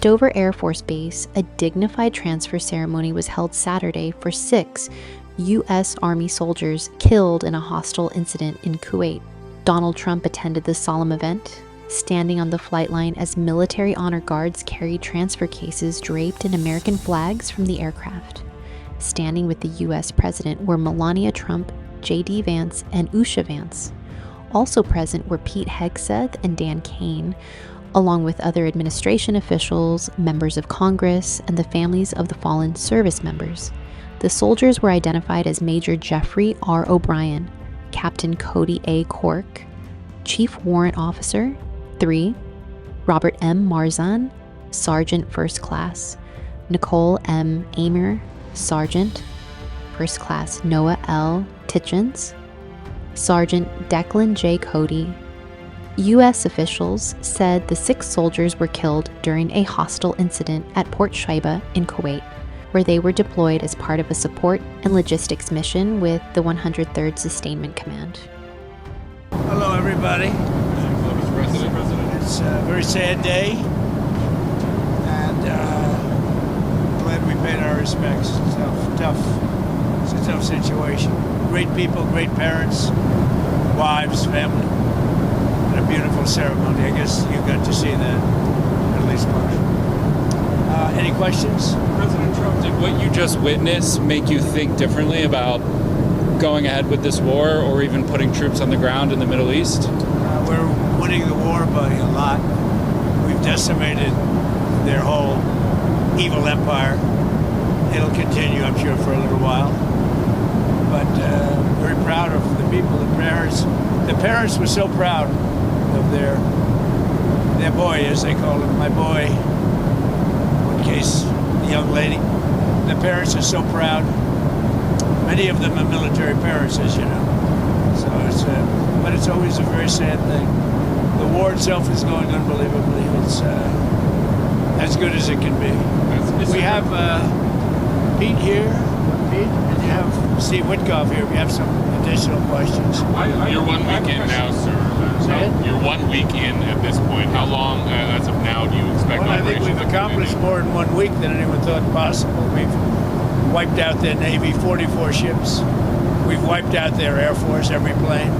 Dover Air Force Base, a dignified transfer ceremony was held Saturday for 6 U.S. Army soldiers killed in a hostile incident in Kuwait. Donald Trump attended the solemn event, standing on the flight line as military honor guards carried transfer cases draped in American flags from the aircraft. Standing with the U.S. President were Melania Trump, J.D. Vance, and Usha Vance. Also present were Pete Hegseth and Dan Kane, along with other administration officials, members of Congress, and the families of the fallen service members. The soldiers were identified as Major Jeffrey R. O'Brien, Captain Cody A. Cork, Chief Warrant Officer 3, Robert M. Marzan, Sergeant First Class, Nicole M. Amer, Sergeant First Class Noah L. Titchens, Sergeant Declan J. Cody. U.S. officials said the 6 soldiers were killed during a hostile incident at Port Shuaiba in Kuwait, where they were deployed as part of a support and logistics mission with the 103rd Sustainment Command. Hello, everybody. Hello, Mr. President. It's a very sad day, and glad we paid our respects. It's a tough situation. Great people, great parents, wives, family, and a beautiful ceremony. I guess you got to see that, at least partially. Any questions? President Trump, did what you just witnessed make you think differently about going ahead with this war or even putting troops on the ground in the Middle East? We're winning the war by a lot. We've decimated their whole evil empire. It'll continue, I'm sure, for a little while. But very proud of the people, the parents. The parents were so proud of their boy, as they call him, my boy. Case, the young lady. The parents are so proud. Many of them are military parents, as you know. So but it's always a very sad thing. The war itself is going unbelievably. It's as good as it can be. We have Pete here, and you have Steve Witkoff here. We have some additional questions. You're 1 week in now, sir. You're 1 week in at this point. How long, as of now, do you expect? Well, I think we've accomplished more in 1 week than anyone thought possible. We've wiped out their Navy, 44 ships. We've wiped out their Air Force, every plane.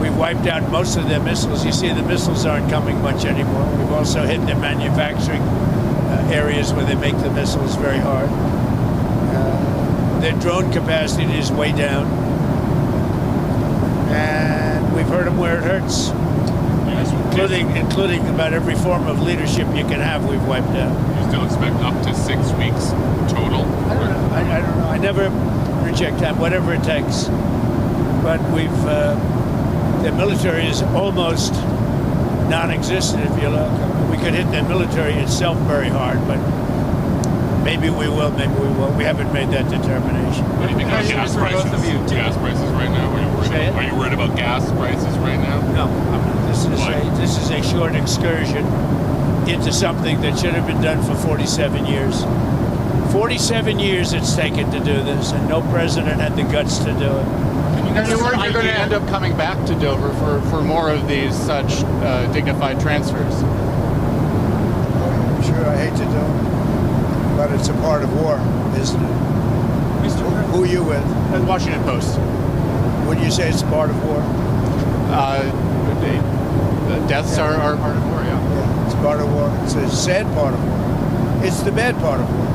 We've wiped out most of their missiles. You see, the missiles aren't coming much anymore. We've also hit their manufacturing areas where they make the missiles very hard. Their drone capacity is way down. And we've hurt them where it hurts. Including about every form of leadership you can have, we've wiped out. You still expect up to 6 weeks total? I don't know. I don't know. I never reject time, whatever it takes. But the military is almost non-existent, if you look. We could hit the military itself very hard, but maybe we will, maybe we won't. We haven't made that determination. What do you think about gas prices? Gas prices right now? Are you worried about gas prices right now? No, I'm not. This is a short excursion into something that should have been done for 47 years. 47 years it's taken to do this, and no president had the guts to do it. And you're going to end up coming back to Dover for more of these such dignified transfers. I'm sure I hate to do it, but it's a part of war, isn't it? Who are you with? The Washington Post. Would you say it's a part of war? The deaths are part of war, Yeah, it's part of war. It's a sad part of war. It's the bad part of war.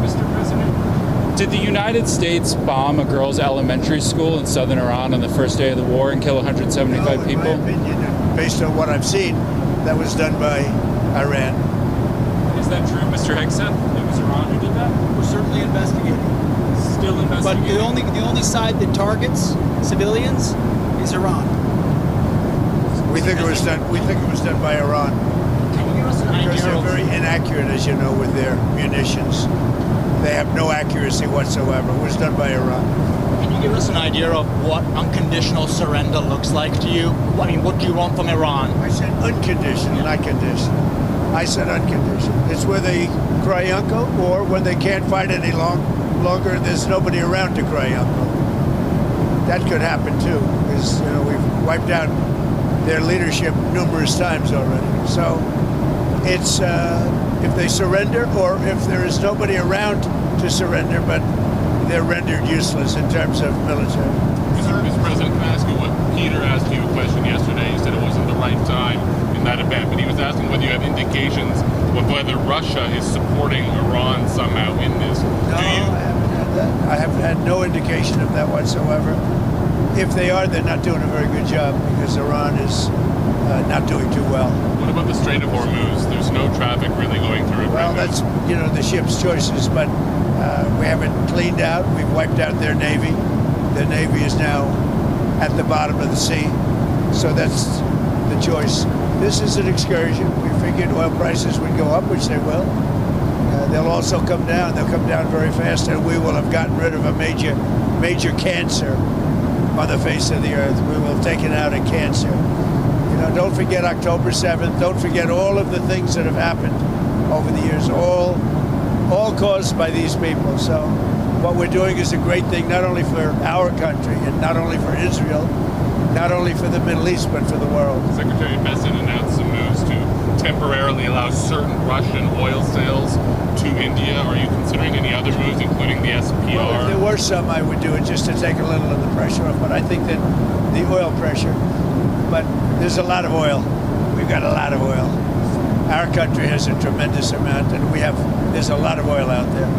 Mr. President, did the United States bomb a girls' elementary school in southern Iran on the first day of the war and kill 175 people? In my opinion, based on what I've seen, that was done by Iran. Is that true, Mr. Hegseth? It was Iran who did that? We're certainly investigating. Still investigating. But the only side that targets civilians is Iran. We think it was done. We think it was done by Iran. Can you give us an idea? Because they're very inaccurate, as you know, with their munitions. They have no accuracy whatsoever. It was done by Iran. Can you give us an idea of what unconditional surrender looks like to you? I mean, what do you want from Iran? I said unconditional, not conditional. I said unconditional. It's where they cry uncle, or when they can't fight any longer, there's nobody around to cry uncle. That could happen too, because we've wiped out their leadership numerous times already. So it's if they surrender or if there is nobody around to surrender, but they're rendered useless in terms of military. Mr. President, can I ask you what Peter asked you a question yesterday? He said it wasn't the right time in that event, but he was asking whether you have indications of whether Russia is supporting Iran somehow in this. No, I haven't had that. I have had no indication of that whatsoever. If they are, they're not doing a very good job because Iran is not doing too well. What about the Strait of Hormuz? There's no traffic really going through it. Well, right now. that's the ship's choices, but we haven't cleaned out. We've wiped out their navy. The navy is now at the bottom of the sea, so that's the choice. This is an excursion. We figured oil prices would go up, which they will. They'll also come down. They'll come down very fast, and we will have gotten rid of a major cancer on the face of the earth. We will have taken out a cancer. Don't forget October 7th. Don't forget all of the things that have happened over the years, all caused by these people. So what we're doing is a great thing, not only for our country and not only for Israel, not only for the Middle East, but for the world. Secretary Bessent announced some moves to temporarily allow certain Russian oil sales to India. Are you considering any other moves, including the SPR? Well, if there were some, I would do it just to take a little of the pressure off. But I think that the oil pressure, but there's a lot of oil. We've got a lot of oil. Our country has a tremendous amount, and there's a lot of oil out there.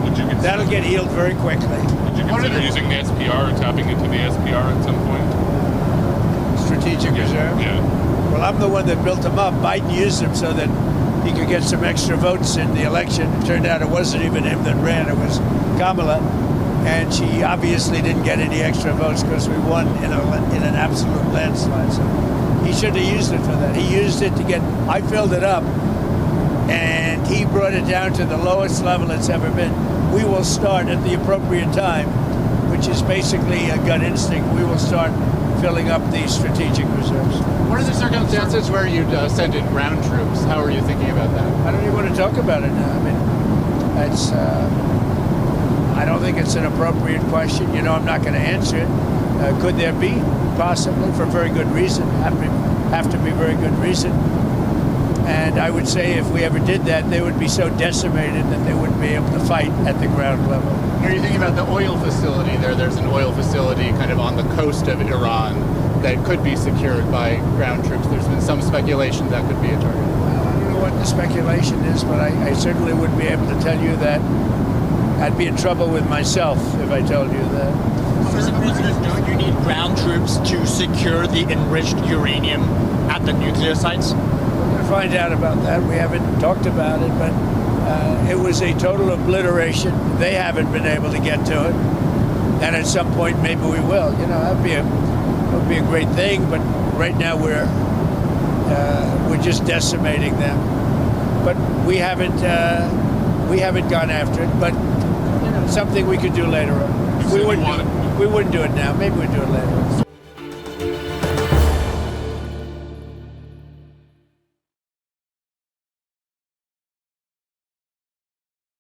That'll get healed very quickly. Would you consider using the SPR or tapping into the SPR at some point? Strategic reserve? Yeah. Well, I'm the one that built them up. Biden used them so that he could get some extra votes in the election. It turned out it wasn't even him that ran, it was Kamala. And she obviously didn't get any extra votes because we won in an absolute landslide. So he shouldn't have used it for that. He used it I filled it up, and he brought it down to the lowest level it's ever been. We will start at the appropriate time, which is basically a gut instinct. We will start filling up these strategic reserves. What are the circumstances where you'd send in ground troops? How are you thinking about that? I don't even want to talk about it now. I mean, I don't think it's an appropriate question. I'm not going to answer it. Could there be? Possibly, for very good reason. Have to be very good reason. And I would say if we ever did that, they would be so decimated that they wouldn't be able to fight at the ground level. Are you thinking about the oil facility there? There's an oil facility kind of on the coast of Iran that could be secured by ground troops. There's been some speculation that could be a target. Well, I don't know what the speculation is, but I certainly wouldn't be able to tell you that. I'd be in trouble with myself if I told you that. Mr. President, don't you need ground troops to secure the enriched uranium at the nuclear sites? We're going to find out about that. We haven't talked about it, but it was a total obliteration. They haven't been able to get to it. And at some point, maybe we will. That would be a great thing, but right now we're just decimating them. But we haven't gone after it, but something we could do later on. We wouldn't do it now. Maybe we'd do it later on.